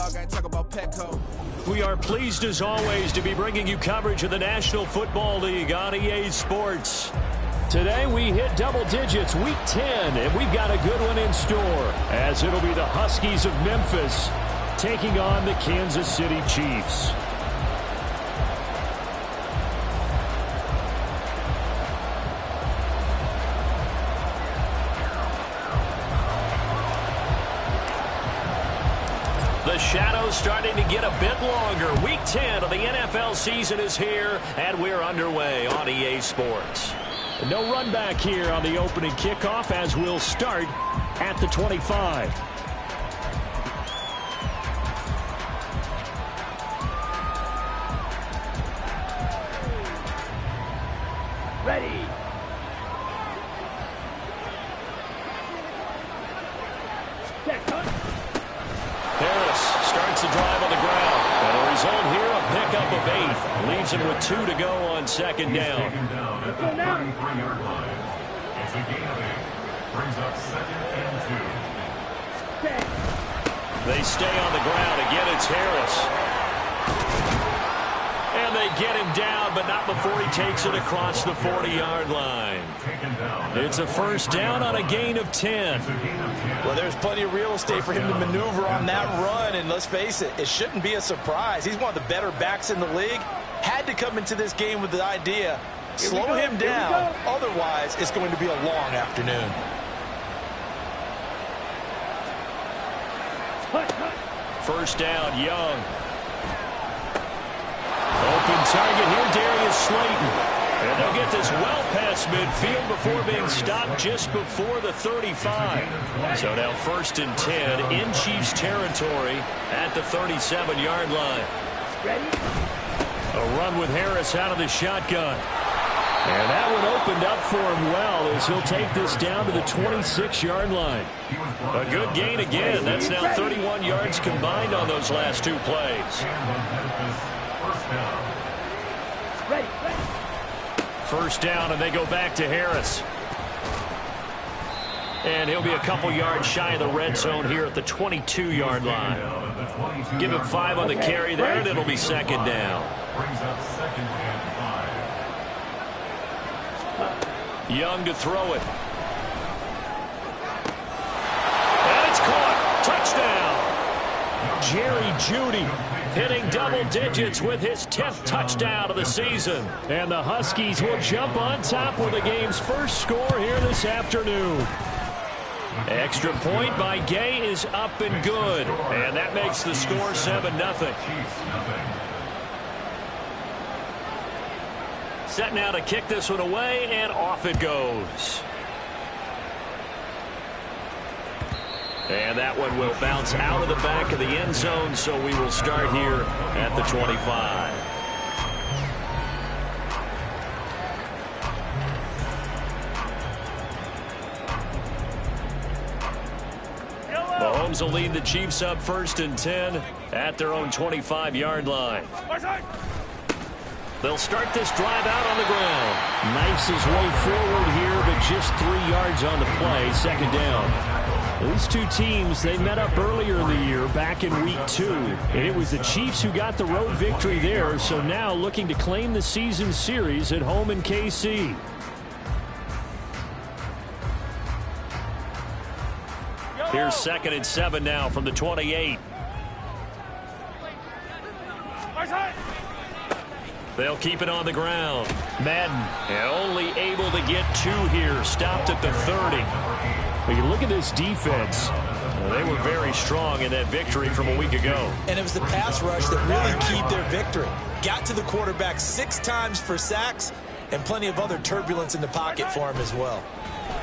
dog, I ain't talking about Petco. We are pleased as always to be bringing you coverage of the National Football League on EA Sports. Today we hit double digits, week 10, and we've got a good one in store, as it'll be the Huskies of Memphis taking on the Kansas City Chiefs. The shadow's starting to get a bit longer. Week 10 of the NFL season is here, and we're underway on EA Sports. No run back here on the opening kickoff, as we'll start at the 25. Ready. Harris starts the drive on the ground. And the result here, a pickup of 8. Leaves him with 2 to go on second down. Let's go now. It's a gain of 8. Brings up 2nd and 2. They stay on the ground. Again, it's Harris. And they get him down, but not before he takes it across the 40-yard line. It's a first down on a gain of 10. Well, there's plenty of real estate for him to maneuver on that run, and let's face it, it shouldn't be a surprise. He's one of the better backs in the league. Had to come into this game with the idea, slow him down, otherwise it's going to be a long afternoon. First down, Young. Open target here, Darius Slayton. And they'll get this well past midfield before being stopped just before the 35. So now 1st and 10 in Chiefs territory at the 37-yard line. Ready. A run with Harris out of the shotgun. And that one opened up for him well as he'll take this down to the 26-yard line. A good gain again. That's now 31 yards combined on those last 2 plays. Ready. First down, and they go back to Harris. And he'll be a couple yards shy of the red zone here at the 22-yard line. Give him 5 on the carry there, and it'll be 2nd down. Brings up 2nd and 5. Young to throw it. And it's caught. Touchdown. Jerry Jeudy hitting double digits with his 10th touchdown of the season. And the Huskies will jump on top with the game's first score here this afternoon. Extra point by Gay is up and good. And that makes the score 7-0. Set now to kick this one away, and off it goes. And that one will bounce out of the back of the end zone, so we will start here at the 25. Mahomes will lead the Chiefs up 1st and 10 at their own 25-yard line. They'll start this drive out on the ground. Knifes his way forward here, but just 3 yards on the play, 2nd down. These two teams, they met up earlier in the year, back in week 2. And it was the Chiefs who got the road victory there, so now looking to claim the season series at home in KC. Here's 2nd and 7 now from the 28. They'll keep it on the ground. Madden only able to get 2 here, stopped at the 30. But you look at this defense, they were very strong in that victory from a week ago. And it was the pass rush that really keyed their victory. Got to the quarterback 6 times for sacks and plenty of other turbulence in the pocket for him as well.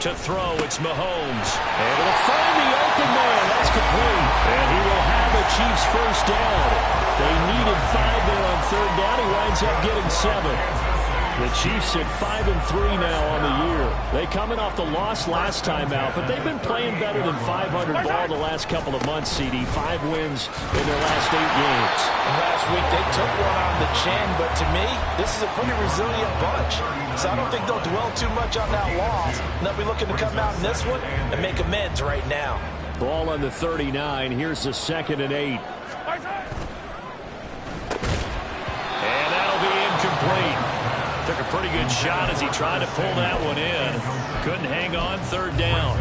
To throw, it's Mahomes. And it'll find the open man. That's complete. And he will have a Chiefs first down. They needed 5 there on 3rd down. He winds up getting 7. The Chiefs at 5-3 now on the year. They coming off the loss last time out, but they've been playing better than 500 ball the last couple of months, CD. 5 wins in their last 8 games. And last week they took one on the chin, but to me, this is a pretty resilient bunch. So I don't think they'll dwell too much on that loss. They'll be looking to come out in this one and make amends right now. Ball on the 39. Here's the 2nd and 8. And that'll be incomplete. Took a pretty good shot as he tried to pull that one in. Couldn't hang on, third down.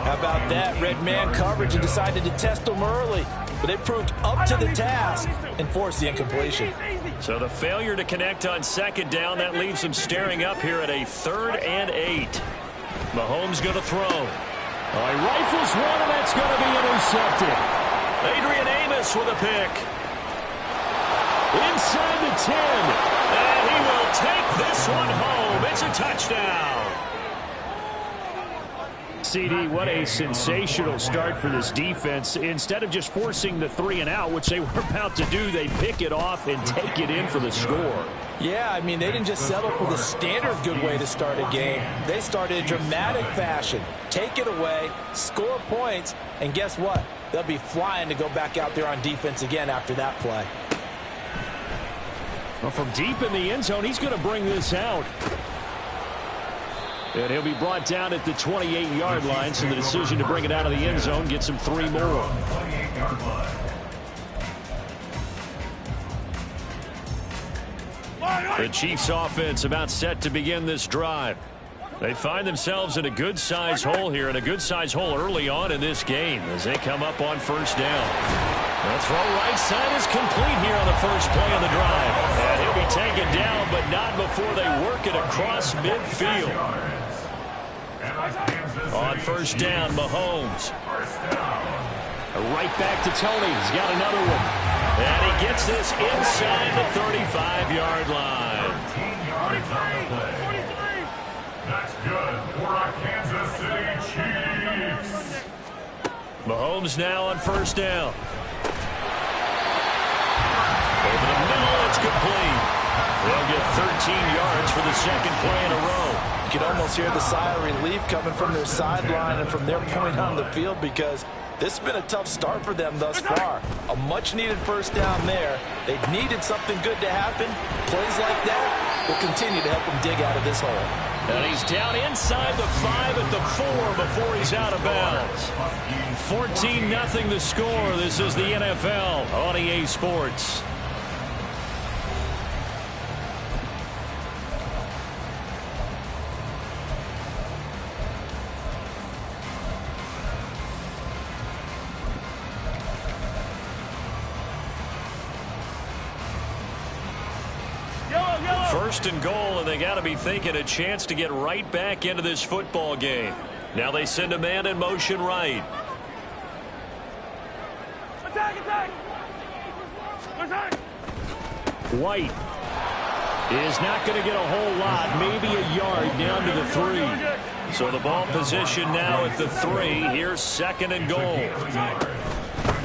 How about that? Red man coverage and decided to test them early. But they proved up to the task and forced the incompletion. So the failure to connect on second down, that leaves them staring up here at a 3rd and 8. Mahomes going to throw. Oh, he rifles one, and that's going to be intercepted. Adrian Amos with a pick. Inside the 10. And he will take this one home. It's a touchdown. CD, what a sensational start for this defense. Instead of just forcing the 3-and-out, which they were about to do, they pick it off and take it in for the score. Yeah, I mean, they didn't just settle for the standard good way to start a game. They started in dramatic fashion. Take it away, score points, and guess what? They'll be flying to go back out there on defense again after that play. Well, from deep in the end zone, he's going to bring this out. And he'll be brought down at the 28-yard line, so the decision to bring it out of the end zone gets him 3 more. The Chiefs offense about set to begin this drive. They find themselves in a good-sized hole here, and a good-sized hole early on in this game as they come up on first down. The throw right side is complete here on the first play of the drive. And he'll be taken down, but not before they work it across midfield. On first down, Mahomes. Right back to Tony. He's got another one. And he gets this inside the 35-yard line. 13 yards on the play. That's good for our Kansas City Chiefs. Mahomes now on first down. Over the middle, it's complete. They'll get 13 yards for the second play in a row. You can almost hear the sigh of relief coming from their sideline and from their point on the field, because this has been a tough start for them thus far. A much-needed first down there. They needed something good to happen. Plays like that will continue to help them dig out of this hole. And he's down inside the 5 at the 4 before he's out of bounds. 14-0 the score. This is the NFL on EA Sports. First and goal, and they got to be thinking a chance to get right back into this football game. Now they send a man in motion right. Attack, attack! Attack! White is not going to get a whole lot, maybe a yard down to the 3. So the ball position now at the 3. Here's second and goal.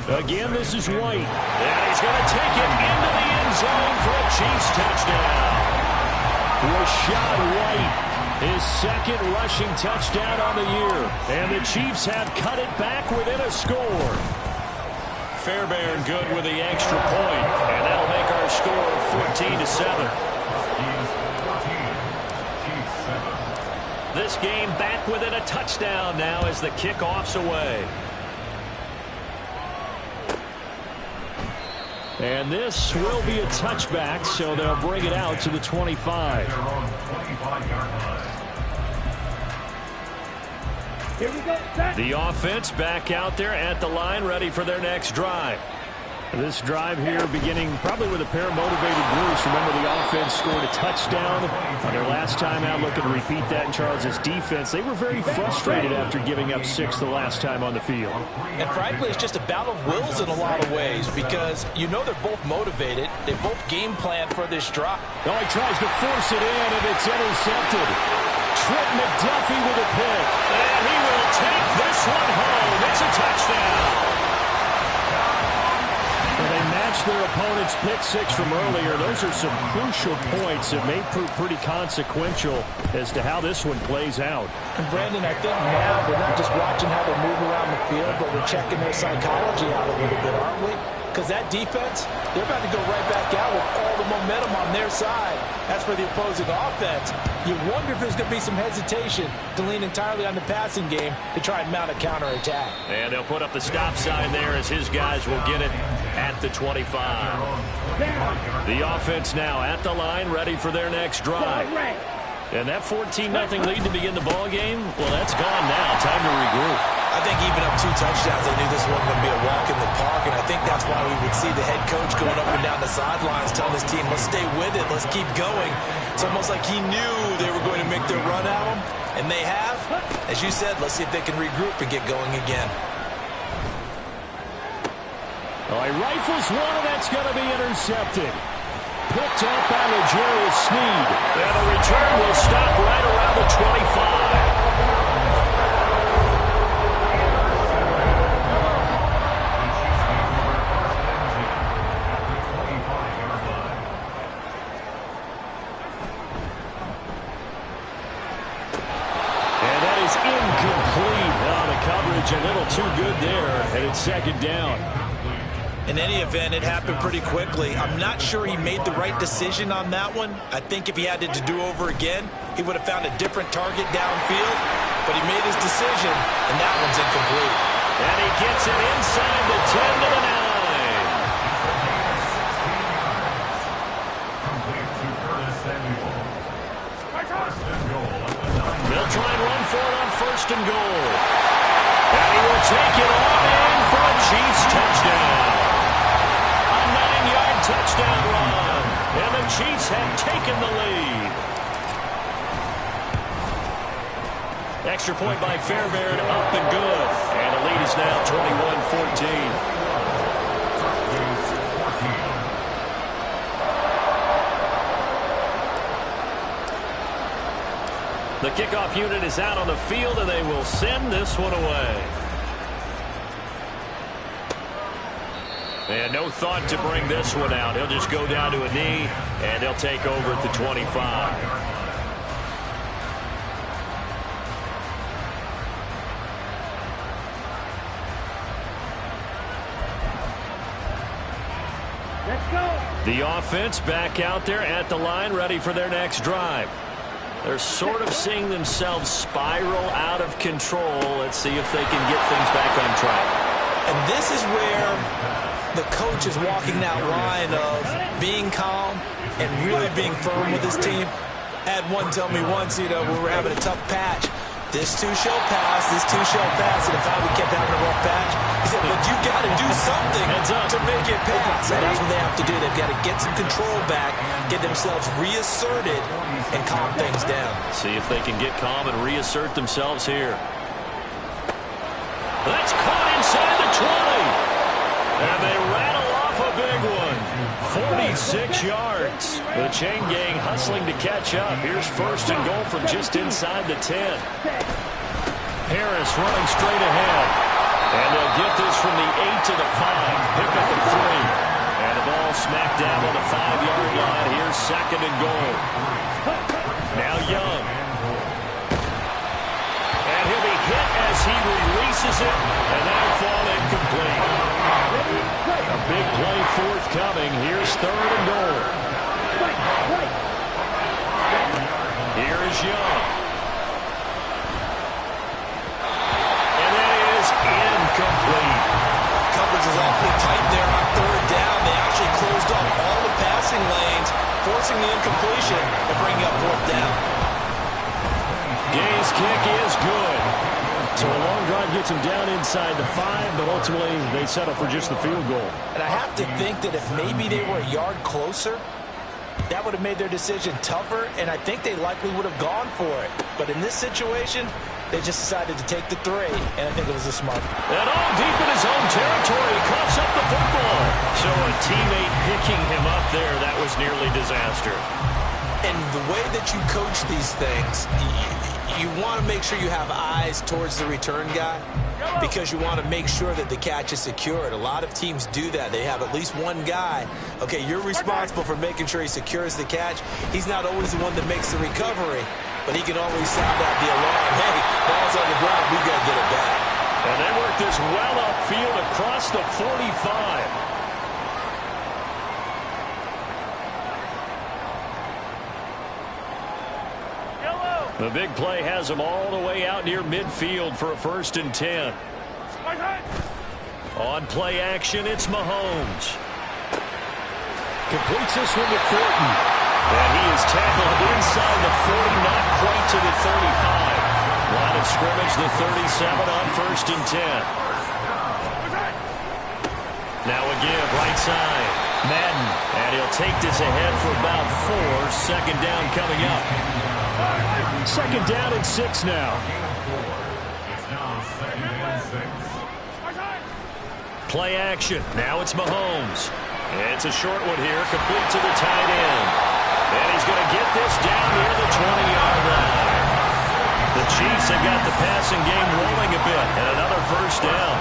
Again, this is White. And he's going to take it into the end zone for a Chiefs touchdown. Rachaad White, his second rushing touchdown on the year. And the Chiefs have cut it back within a score. Fairbairn good with the extra point. And that'll make our score 14-7. This game back within a touchdown now as the kickoff's away. And this will be a touchback, so they'll bring it out to the 25. Here we go. Set. The offense back out there at the line, ready for their next drive. This drive here beginning probably with a pair of motivated Bruce. Remember, the offense scored a touchdown on their last time out, looking to repeat that in Charles' defense. They were very frustrated after giving up 6 the last time on the field. And frankly, it's just a battle of wills in a lot of ways, because you know they're both motivated. They both game plan for this drive. Oh, he tries to force it in, and it's intercepted. Trent McDuffie with a pick. And he will take this one home. It's a touchdown. They matched their opponent's pick 6 from earlier. Those are some crucial points that may prove pretty consequential as to how this one plays out. And Brandon, I think now we're not just watching how they move around the field, but we're checking their psychology out a little bit, aren't we? Because that defense, they're about to go right back out with all the momentum on their side. As for the opposing offense, you wonder if there's going to be some hesitation to lean entirely on the passing game to try and mount a counterattack. And they'll put up the stop sign there as his guys will get it at the 25. The offense now at the line, ready for their next drive. And that 14-0 lead to begin the ball game, well, that's gone now. Time to regroup. I think even up 2 touchdowns, they knew this wasn't going to be a walk in the park, and I think that's why we would see the head coach going up and down the sidelines telling his team, let's stay with it, let's keep going. It's almost like he knew they were going to make their run at him, and they have. As you said, let's see if they can regroup and get going again. Oh, he rifles one, and that's going to be intercepted. Picked up by L'Jarius Sneed. And the return will stop right around the 25. And that is incomplete. Oh, the coverage a little too good there, and it's second down. In any event, it happened pretty quickly. I'm not sure he made the right decision on that one. I think if he had it to do over again, he would have found a different target downfield. But he made his decision, and that one's incomplete. And he gets it inside the 10 to the 9. Complete to Curtis Samuel. They'll try and run for it on 1st and goal. And he will take it on in for a Chiefs touchdown. Touchdown run, and the Chiefs have taken the lead. Extra point by Fairbairn, up and good. And the lead is now 21-14. The kickoff unit is out on the field, and they will send this one away. And no thought to bring this one out. He'll just go down to a knee, and they'll take over at the 25. Let's go. The offense back out there at the line, ready for their next drive. They're sort of seeing themselves spiral out of control. Let's see if they can get things back on track. And this is where the coach is walking that line of being calm and really being firm with his team. I had one tell me once, we were having a tough patch. This too shall pass, this too shall pass. And if we kept having a rough patch, he said, but you got to do something to make it pass. And that's what they have to do. They've got to get some control back, get themselves reasserted, and calm things down. See if they can get calm and reassert themselves here. That's caught inside the 20. And they rattle off a big one. 46 yards. The chain gang hustling to catch up. Here's 1st and goal from just inside the 10. Harris running straight ahead. And they'll get this from the 8 to the 5. Pick up at 3. And the ball smacked down on the 5-yard line. Here's 2nd and goal. Now Young. And he'll be hit as he releases it. And that'll fall incomplete. A big play forthcoming. Here's 3rd and goal. Here is Young. And that is incomplete. Coverage is awfully tight there on 3rd down. They actually closed off all the passing lanes, forcing the incompletion and bringing up 4th down. Gay's kick is good. So a long drive gets them down inside the 5, but ultimately they settle for just the field goal. And I have to think that if maybe they were a yard closer, that would have made their decision tougher, and I think they likely would have gone for it. But in this situation, they just decided to take the 3, and I think it was a smart. And all deep in his own territory, he coughs up the football. So a teammate picking him up there, that was nearly disaster. And the way that you coach these things, you want to make sure you have eyes towards the return guy because you want to make sure that the catch is secured. A lot of teams do that. They have at least one guy. Okay, you're responsible for making sure he secures the catch. He's not always the one that makes the recovery, but he can always sound out the alarm. Hey, ball's on the ground. We got to get it back. And they work this well upfield across the 45. The big play has them all the way out near midfield for a 1st and 10. On play action, it's Mahomes. Completes this one to Thornton. And he is tackled inside the 40, not quite to the 35. Line of scrimmage, the 37 on 1st and 10. Now again, right side. Madden. And he'll take this ahead for about 4. Second down coming up. Second down and 6 now. It's now 2nd and 6. Play action. Now it's Mahomes. It's a short one here, complete to the tight end. And he's going to get this down near the 20-yard line. The Chiefs have got the passing game rolling a bit, and another first down.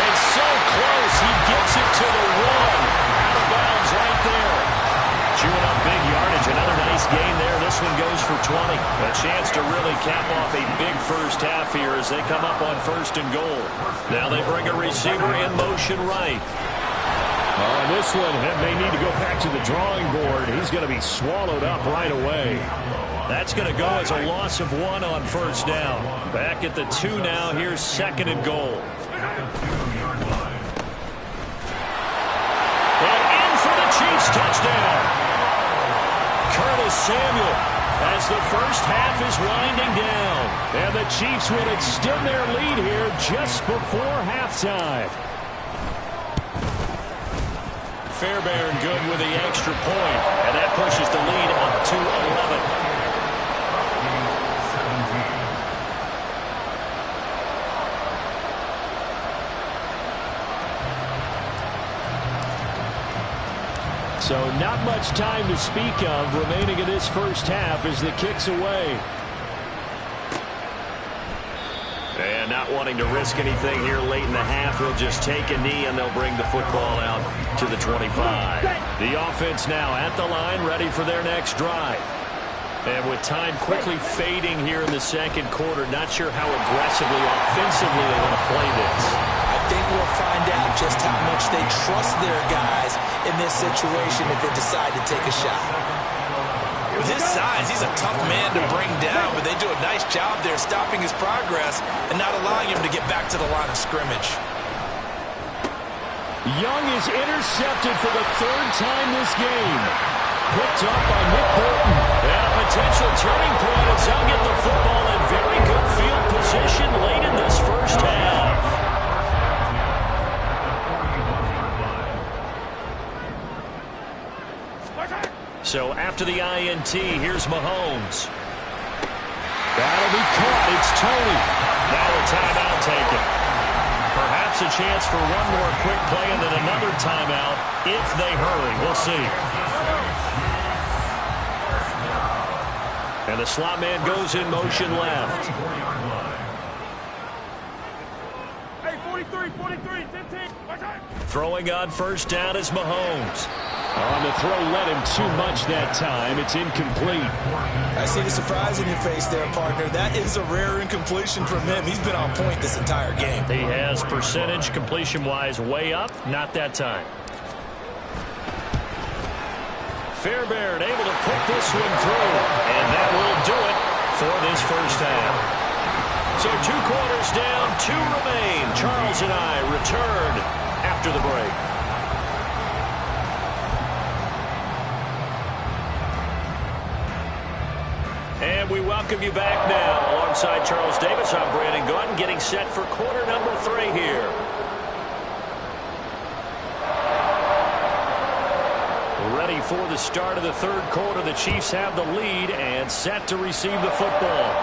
It's so close, he gets it to the 1. Out of bounds right there. Chewing up big yardage, another nice gain there. This one goes for 20. A chance to really cap off a big first half here as they come up on 1st and goal. Now they bring a receiver in motion right. On this one, they need to go back to the drawing board. He's going to be swallowed up right away. That's going to go as a loss of 1 on 1st down. Back at the 2 now. Here's 2nd and goal. And in for the Chiefs touchdown. Curtis Samuel as the first half is winding down. And the Chiefs will extend their lead here just before halftime. Fairbairn good with the extra point, and that pushes the lead up to 11. So not much time to speak of remaining in this first half as the kick's away. And not wanting to risk anything here late in the half, he'll just take a knee and they'll bring the football out to the 25. The offense now at the line, ready for their next drive. And with time quickly fading here in the second quarter, not sure how aggressively, offensively they want to play this. I think we'll find out just how much they trust their guys in this situation if they decide to take a shot. With his size, he's a tough man to bring down, but they do a nice job there stopping his progress and not allowing him to get back to the line of scrimmage. Young is intercepted for the 3rd time this game. Picked up by Nick Bolton. And a potential turning point as they'll get the football in very good field position late in this first half. So after the INT, here's Mahomes. That'll be caught. It's Tony. Now a timeout taken. Perhaps a chance for one more quick play and then another timeout if they hurry. We'll see. And the slot man goes in motion left. Hey, 43, 43, 15. Throwing on first down is Mahomes. On the throw, led him too much that time. It's incomplete. I see the surprise in your face there, partner. That is a rare incompletion from him. He's been on point this entire game. He has percentage completion-wise way up. Not that time. Fairbairn able to put this one through. And that will do it for this first half. So 2 quarters down, 2 remain. Charles and I return after the break. And we welcome you back now. Alongside Charles Davis, I'm Brandon Gaudin, getting set for quarter number 3 here. Ready for the start of the 3rd quarter. The Chiefs have the lead and set to receive the football.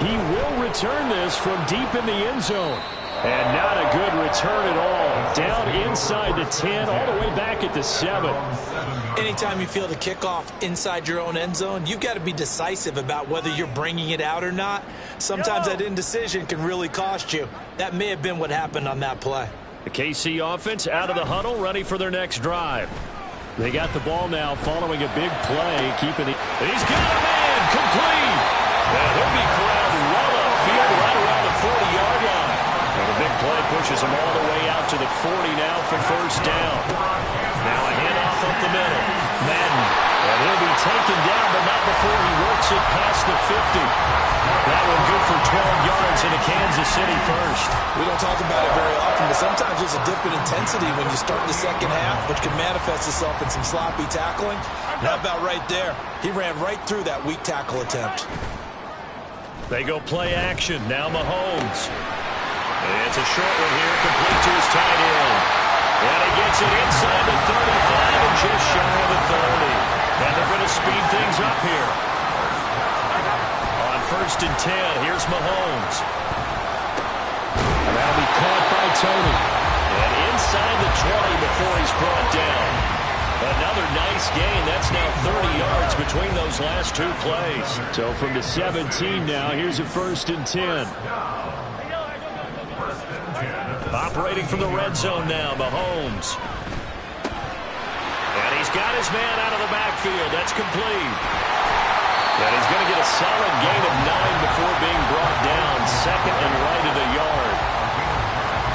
He will return this from deep in the end zone. And not a good return at all. Down inside the 10, all the way back at the 7. Anytime you feel the kickoff inside your own end zone, you've got to be decisive about whether you're bringing it out or not. Sometimes that indecision can really cost you. That may have been what happened on that play. The KC offense out of the huddle, ready for their next drive. They got the ball now following a big play. Keeping it. He's got a man complete. And he'll be corralled well upfield right around the 40-yard line. And the big play pushes him all the way out to the 40 now for first down. Now a handoff up up the middle. Madden. And he'll be taken down, but not before he works it past the 50. That one good for 12 yards into Kansas City first. We don't talk about it very often, but sometimes there's a dip in intensity when you start the second half, which can manifest itself in some sloppy tackling. And how about right there? He ran right through that weak tackle attempt. They go play action. Now Mahomes. It's a short one here, complete to his tight end. And he gets it inside the 35 and just shy of the 30. And they're going to speed things up here. On 1st and 10, here's Mahomes. And that'll be caught by Tony. And inside the 20 before he's brought down. Another nice gain. That's now 30 yards between those last two plays. So from the 17 now, here's a 1st and 10. Operating from the red zone now, Mahomes. And he's got his man out of the backfield. That's complete. And he's going to get a solid gain of 9 before being brought down. 2nd and right of the yard.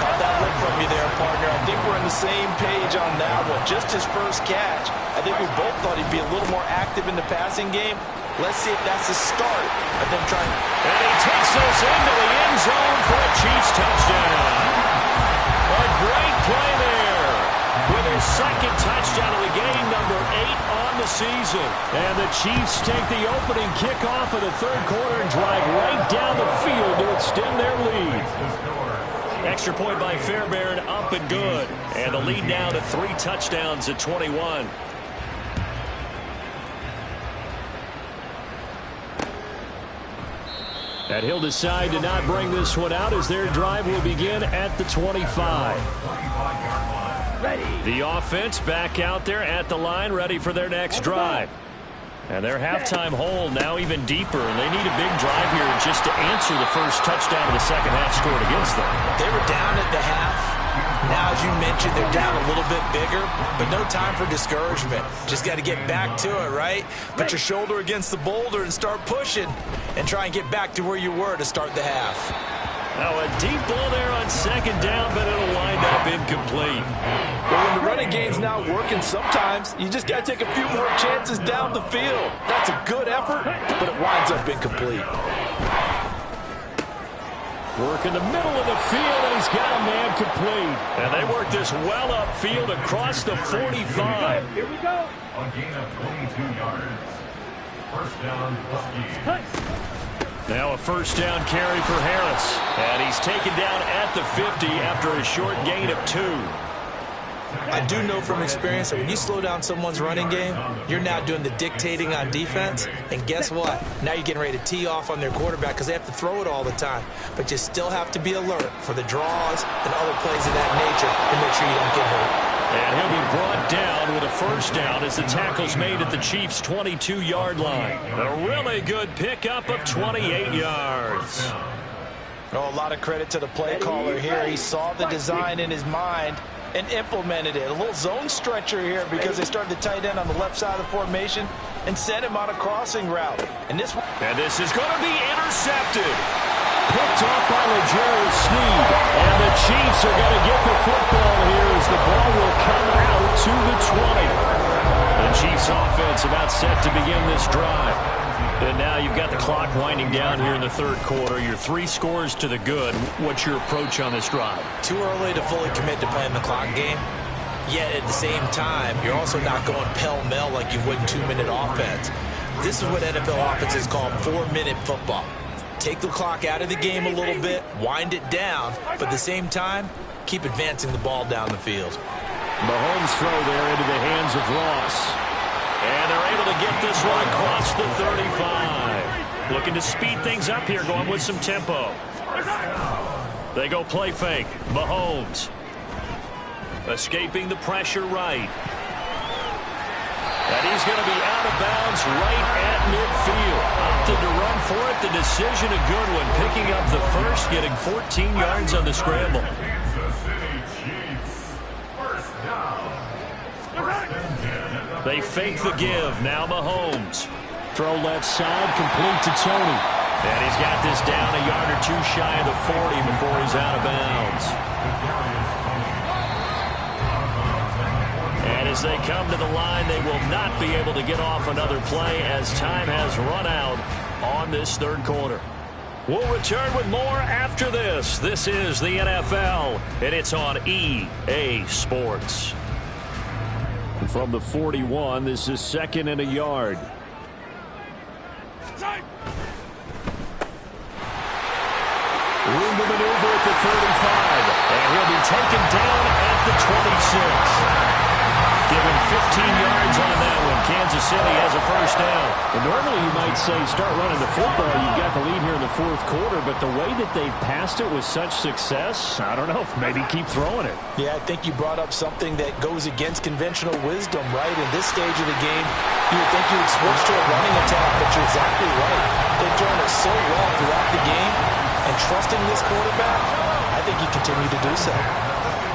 Caught that look from you there, partner. I think we're on the same page on that one. Just his first catch. I think we both thought he'd be a little more active in the passing game. Let's see if that's the start of them trying. And he takes this into the end zone for a Chiefs touchdown. A great play there. With his 2nd touchdown of the game, number 8 on the season. And the Chiefs take the opening kickoff of the 3rd quarter and drive right down the field to extend their lead. Extra point by Fairbairn, up and good. And the lead now to 3 touchdowns at 21. And he'll decide to not bring this one out as their drive will begin at the 25. The offense back out there at the line, ready for their next drive. And their halftime hole now even deeper, and they need a big drive here just to answer the first touchdown of the second half scored against them. They were down at the half. Now, as you mentioned, they're down a little bit bigger, but no time for discouragement. Just got to get back to it, right? Put your shoulder against the boulder and start pushing and try and get back to where you were to start the half. Now a deep ball there on 2nd down, but it'll wind up incomplete. Well, when the running game's not working, sometimes you just got to take a few more chances down the field. That's a good effort, but it winds up incomplete. Work in the middle of the field, and he's got a man complete. And they work this well upfield across the 45. Here we go. A gain of 22 yards. 1st down, Buccaneers. Now a 1st down carry for Harris. And he's taken down at the 50 after a short gain of 2. I do know from experience that when you slow down someone's running game, you're now doing the dictating on defense. And guess what? Now you're getting ready to tee off on their quarterback because they have to throw it all the time. But you still have to be alert for the draws and other plays of that nature to make sure you don't get hurt. And he'll be brought down with a 1st down as the tackle's made at the Chiefs' 22-yard line. A really good pickup of 28 yards. Oh, a lot of credit to the play caller here. He saw the design in his mind and implemented it. A little zone stretcher here because they started the tight end on the left side of the formation and sent him on a crossing route. And this is going to be intercepted. Picked off by L'Jarius Sneed. And the Chiefs are going to get the football here as the ball will come out to the 20. The Chiefs offense about set to begin this drive. And now you've got the clock winding down here in the 3rd quarter. You're 3 scores to the good. What's your approach on this drive? Too early to fully commit to playing the clock game. Yet at the same time, you're also not going pell-mell like you would in 2-minute offense. This is what NFL offenses call 4-minute football. Take the clock out of the game a little bit, wind it down, but at the same time, keep advancing the ball down the field. Mahomes throw there into the hands of Ross. And they're able to get this one across the 35. Looking to speed things up here, going with some tempo. They go play fake. Mahomes. Escaping the pressure right. And he's going to be out of bounds right at midfield. Opted to run for it. The decision a good one. Picking up the 1st, getting 14 yards on the scramble. Kansas City Chiefs. 1st down. They fake the give. Now Mahomes. Throw left side, complete to Tony. And he's got this down a yard or 2 shy of the 40 before he's out of bounds. And As they come to the line, they will not be able to get off another play as time has run out on this third quarter. We'll return with more after this. This is the NFL, and it's on EA Sports. From the 41, this is 2nd and a yard. Room to maneuver at the 35, and he'll be taken down at the 26. Given 15 yards on that one. Kansas City has a first down. And normally you might say start running the football. You've got the lead here in the fourth quarter, but the way that they've passed it with such success, I don't know, maybe keep throwing it. Yeah, I think you brought up something that goes against conventional wisdom, right? In this stage of the game, you would think you would switch to a running attack, but you're exactly right. They've done it so well throughout the game, and trusting this quarterback, I think you continue to do so.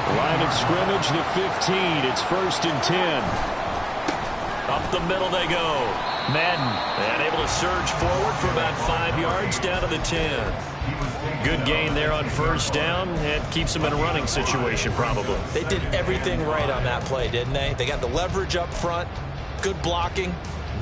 Line of scrimmage, the 15. It's 1st and 10. Up the middle they go. Madden, and able to surge forward for about 5 yards down to the 10. Good gain there on first down, and keeps them in a running situation probably. They did everything right on that play, didn't they? They got the leverage up front, good blocking,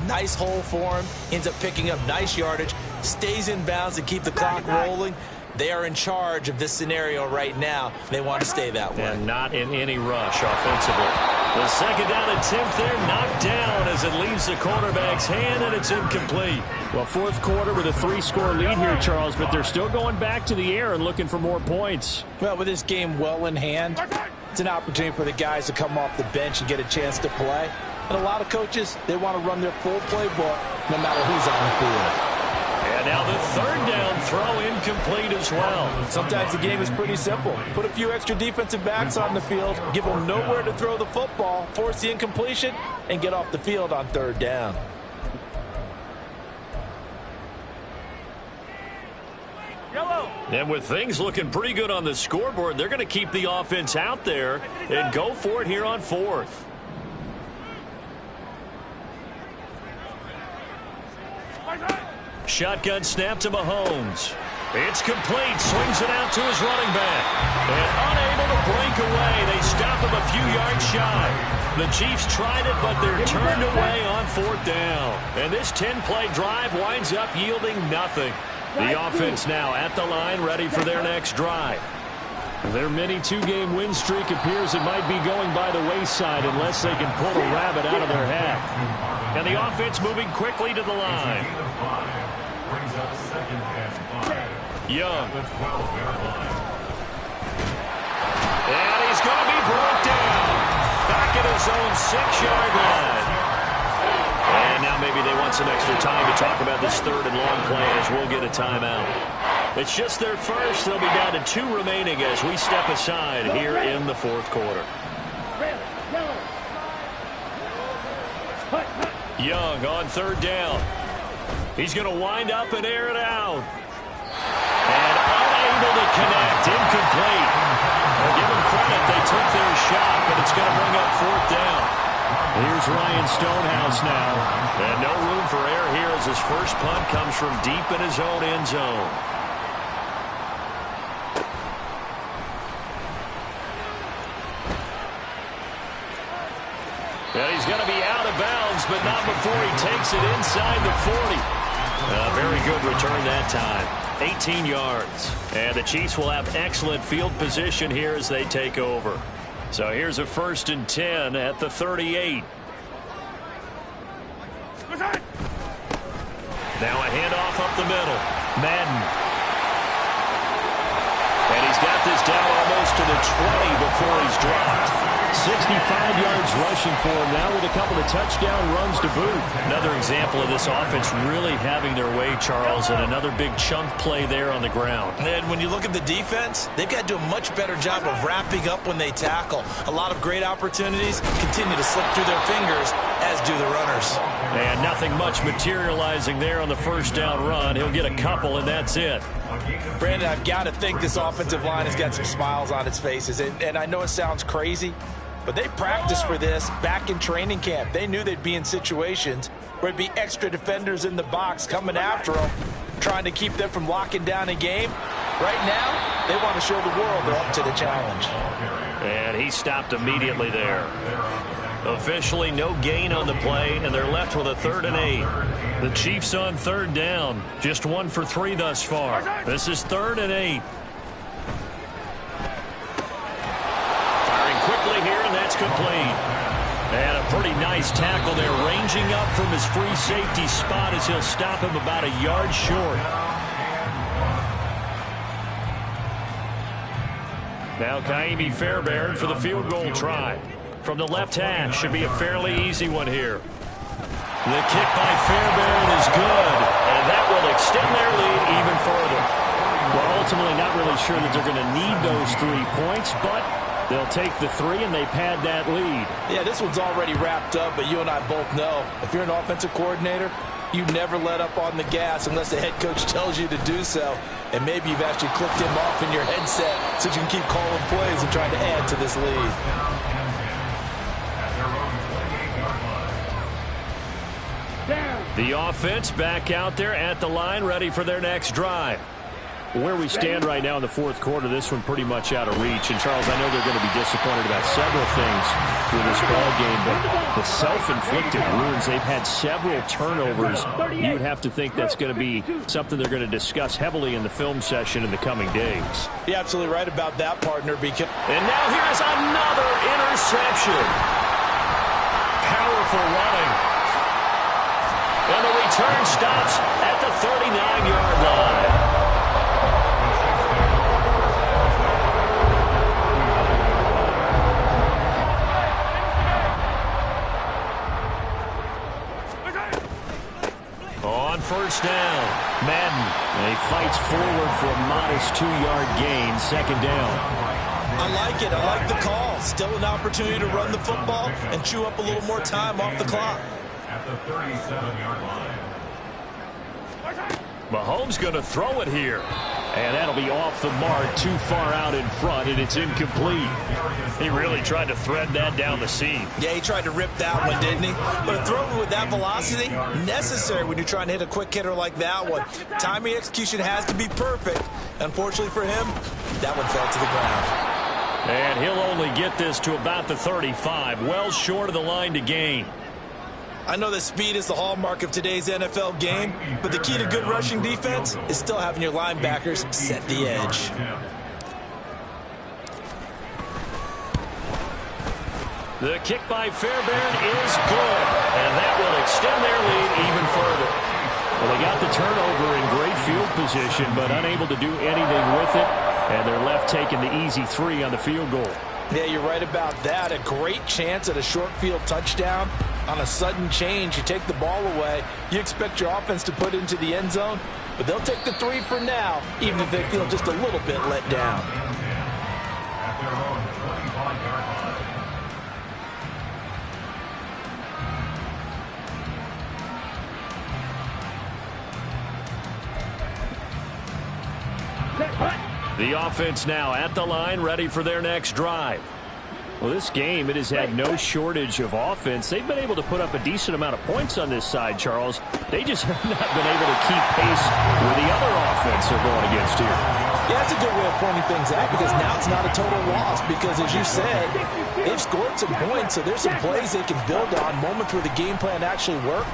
nice hole for him, ends up picking up nice yardage, stays in bounds to keep the clock rolling. They are in charge of this scenario right now. They want to stay that way. And not in any rush offensively. The second down attempt there knocked down as it leaves the quarterback's hand, and it's incomplete. Well, fourth quarter with a 3-score lead here, Charles, but they're still going back to the air and looking for more points. Well, with this game well in hand, it's an opportunity for the guys to come off the bench and get a chance to play. And a lot of coaches, they want to run their full playbook no matter who's on the field. And now the third down throw incomplete as well. Sometimes the game is pretty simple. Put a few extra defensive backs on the field, give them nowhere to throw the football, force the incompletion, and get off the field on third down. Yellow. And with things looking pretty good on the scoreboard, they're going to keep the offense out there and go for it here on fourth. Shotgun snap to Mahomes. It's complete. Swings it out to his running back. And unable to break away. They stop him a few yards shy. The Chiefs tried it, but they're turned away on fourth down. And this 10-play drive winds up yielding nothing. The offense now at the line, ready for their next drive. Their mini 2-game win streak appears it might be going by the wayside unless they can pull a rabbit out of their hat. And the offense moving quickly to the line. Young. And he's going to be brought down. Back at his own 6-yard line. And now maybe they want some extra time to talk about this third and long play as we'll get a timeout. It's just their first. They'll be down to 2 remaining as we step aside here in the fourth quarter. Young on third down. He's going to wind up and air it out. And unable to connect. Incomplete. Well, give them credit. They took their shot, but it's going to bring up fourth down. Here's Ryan Stonehouse now. And no room for error here as his first punt comes from deep in his own end zone. And he's going to be out of bounds, but not before he takes it inside the 40. Very good return that time. 18 yards. And the Chiefs will have excellent field position here as they take over. So here's a 1st and 10 at the 38. Now a handoff up the middle. Madden. And he's got this down almost to the 20 before he's dropped. 65 yards rushing for him now with a couple of touchdown runs to boot. Another example of this offense really having their way, Charles, and another big chunk play there on the ground. And when you look at the defense, they've got to do a much better job of wrapping up when they tackle. A lot of great opportunities continue to slip through their fingers, as do the runners. And nothing much materializing there on the first down run. He'll get a couple, and that's it. Brandon, I've got to think this offensive line has got some smiles on its faces. And I know it sounds crazy, but they practiced for this back in training camp. They knew they'd be in situations where it'd be extra defenders in the box coming after them, trying to keep them from locking down a game. Right now, they want to show the world they're up to the challenge. And he stopped immediately there. Officially no gain on the play, and they're left with a 3rd and 8. The Chiefs on 3rd down. Just 1 for 3 thus far. This is 3rd and 8. Firing quickly here, and that's complete. And a pretty nice tackle there, ranging up from his free safety spot as he'll stop him about a yard short. Now Kaimi Fairbairn for the field goal try. From the left hash, should be a fairly easy one here. The kick by Fairbairn is good, and that will extend their lead even further. Well, ultimately not really sure that they're going to need those 3 points, but they'll take the 3 and they pad that lead. Yeah, this one's already wrapped up, but you and I both know if you're an offensive coordinator, you never let up on the gas unless the head coach tells you to do so. And maybe you've actually clicked him off in your headset so you can keep calling plays and trying to add to this lead. The offense back out there at the line, ready for their next drive. Where we stand right now in the 4th quarter, this one pretty much out of reach. And, Charles, I know they're going to be disappointed about several things through this ball game, but the self-inflicted wounds, they've had several turnovers. You would have to think that's going to be something they're going to discuss heavily in the film session in the coming days. You're absolutely right about that, partner. And now here's another interception. Powerful running. And the return stops at the 39-yard line. On 1st down, Madden. And he fights forward for a modest 2-yard gain, 2nd down. I like it. I like the call. Still an opportunity to run the football and chew up a little more time off the clock. At the 37-yard line. Mahomes going to throw it here. And that'll be off the mark, too far out in front, and it's incomplete. He really tried to thread that down the seam. Yeah, he tried to rip that one, didn't he? But a throw with that velocity, necessary when you're trying to hit a quick hitter like that one. Timing execution has to be perfect. Unfortunately for him, that one fell to the ground. And he'll only get this to about the 35, well short of the line to gain. I know that speed is the hallmark of today's NFL game, but the key to good rushing defense is still having your linebackers set the edge. The kick by Fairbairn is good, and that will extend their lead even further. Well, they got the turnover in great field position, but unable to do anything with it, and they're left taking the easy 3 on the field goal. Yeah, you're right about that. A great chance at a short field touchdown. On a sudden change, you take the ball away. You expect your offense to put into the end zone, but they'll take the 3 for now, even if they feel just a little bit let down. At their own 25-yard line. The offense now at the line, ready for their next drive. Well, this game, it has had no shortage of offense. They've been able to put up a decent amount of points on this side, Charles. They just have not been able to keep pace with the other offense they're going against here. Yeah, that's a good way of pointing things out, because now it's not a total loss, because as you said, they've scored some points, so there's some plays they can build on, moments where the game plan actually worked.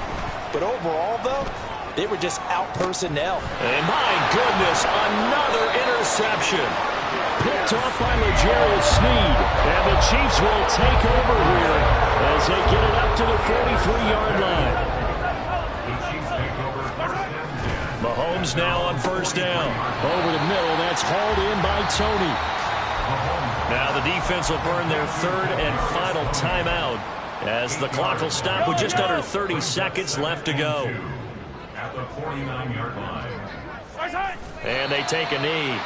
But overall, though, they were just out personnel. And my goodness, another interception. Picked off by L'Jarius Sneed. And the Chiefs will take over here as they get it up to the 43-yard line. Mahomes now on 1st down. Over the middle, that's hauled in by Tony. Now the defense will burn their 3rd and final timeout as the clock will stop with just under 30 seconds left to go. at the 49-yard line. And they take a knee.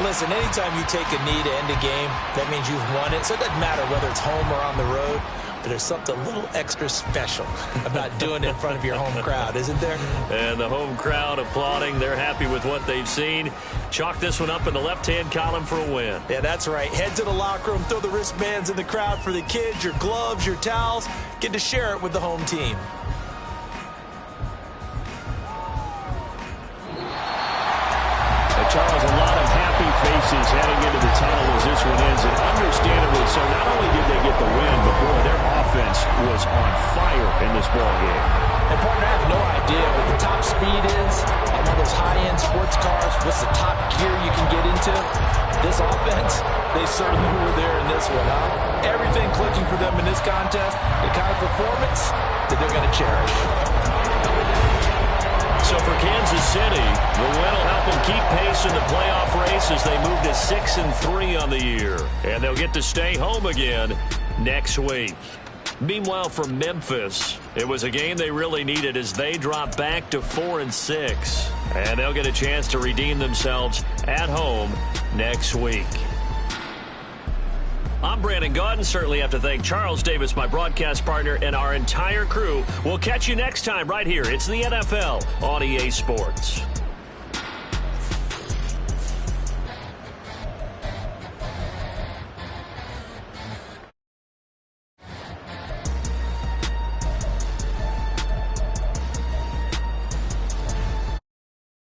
Listen, anytime you take a knee to end a game, that means you've won it. So it doesn't matter whether it's home or on the road. But there's something a little extra special about doing it in front of your home crowd, isn't there? And the home crowd applauding. They're happy with what they've seen. Chalk this one up in the left-hand column for a win. Yeah, that's right. Head to the locker room, throw the wristbands in the crowd for the kids, your gloves, your towels. Get to share it with the home team. Charles, a lot of happy faces heading into the tunnel as this one ends, and understandably so. Not only did they get the win, but boy, their offense was on fire in this ballgame. And, partner, I have no idea what the top speed is on one of those high-end sports cars. What's the top gear you can get into? This offense, they certainly were there in this one, huh? Everything clicking for them in this contest, the kind of performance that they're going to cherish. So for Kansas City, the win will help them keep pace in the playoff race as they move to 6-3 on the year. And they'll get to stay home again next week. Meanwhile, for Memphis, it was a game they really needed as they drop back to 4-6. And they'll get a chance to redeem themselves at home next week. I'm Brandon Gaudin. Certainly have to thank Charles Davis, my broadcast partner, and our entire crew. We'll catch you next time right here. It's the NFL on EA Sports.